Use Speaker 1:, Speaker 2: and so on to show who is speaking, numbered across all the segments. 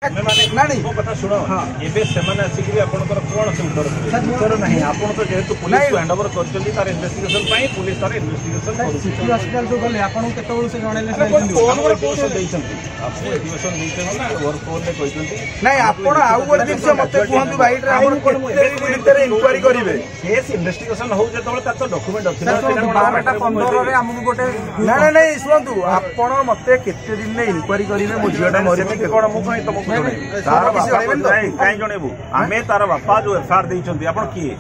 Speaker 1: कथा शुण उत्तर नहीं आप जेहेतु पुलिस को हैंडओवर कर इन्वेस्टिगेशन पुलिस तार इन्वेस्टिगेशन
Speaker 2: सिटी हॉस्पिटल जो गले आपन केतबेलु से जणेले
Speaker 1: एजुकेशन देइछंती आपको एजुकेशन देइछंती वर्क फोन ने कहिसंती
Speaker 3: नहीं आपण आउ गोटे दिन मते कहंतु भाई हमर केते भीतर इंक्वायरी करिवे
Speaker 1: केस इन्वेस्टिगेशन हो जेतबेले ता तो डॉक्यूमेंट अछि
Speaker 2: 12:15 रे हमहु गोटे
Speaker 3: नहीं नहीं सुनतु आपण मते केते दिन ने इंक्वायरी करिवे मो झियोटा मरि
Speaker 1: कोन मु कहि तुमको तार कहीं जणेबू आम तार बापा जो एफआईआर देइछंती आपण किए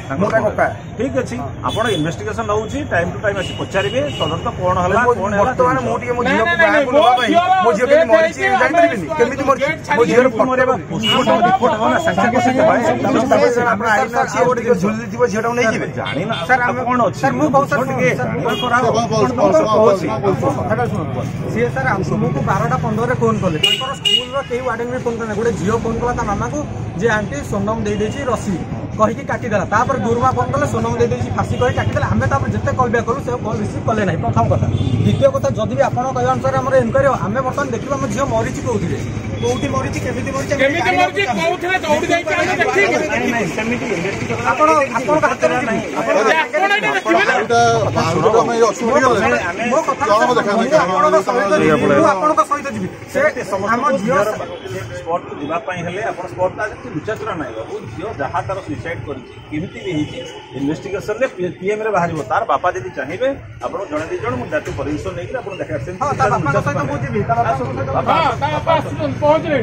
Speaker 1: ठीक अच्छी आपण इन्वेस्टिगेशन होउची टाइम टू टाइम आसी पचारिबे तदंत कोन हला कोन हला
Speaker 3: वर्तमान मो टिके मो झियो को बाय बोलबा पई मो झियो के मरि छी जानि परिबिनी केमिति मरि मो झियो को मरेबा पोस्टमार्टम रिपोर्ट हो ना संख्या के से आपण आइना छी ओडी झुलि जीव झियोटा नै जिवे
Speaker 1: जानि ना सर हम कोन अछि सर मु बहुत टिके
Speaker 2: सी सर हमको 12:15 रे फोन कले तांकर स्कूल रो केही वार्डन में फोन करना गोटे झियो फोन कला ता मामा को जे आंटी सोनम दे देछि रसी कहि काटी देला तापर गुरुमा फोन कले सोनम दे देछि फांसी कहि काटी देला हमें तापर जते कॉल बैक करू से कॉल रिसीव कले नाही प्रथम कथा द्वितीय कथा जदि भी आपण कहय अनुसार हमर इनक्वायरी हमें बर्तन देखिबा हम झियो मरि छी कोठी मरि छी केमिति मरि छी कोउथले दौड़ी जाई छी देखि
Speaker 1: नहीं नहीं केमिति इन्वेस्टिगेशन
Speaker 2: आपण हाथ रे नहीं आपण
Speaker 4: एटा बांगुरा में असुविधा गले
Speaker 2: मो कथा आपण को सहित जीबी से हम झियो
Speaker 1: स्पॉट को दिबा पई हेले आपण स्पॉट ता विचार नाही बाबू झियो जहा तार सुसाइड करिछि केमिति भी हिछि इन्वेस्टिगेशन ले पीएम रे बाहरिबो तार बापा जदी चाहिबे आपण जणे दी जण मु दातु परमिशन नै कि आपण देखा सेन
Speaker 2: हां ता बापा सहित बुझिबी ता बापा
Speaker 1: बापा
Speaker 2: पहुंच रे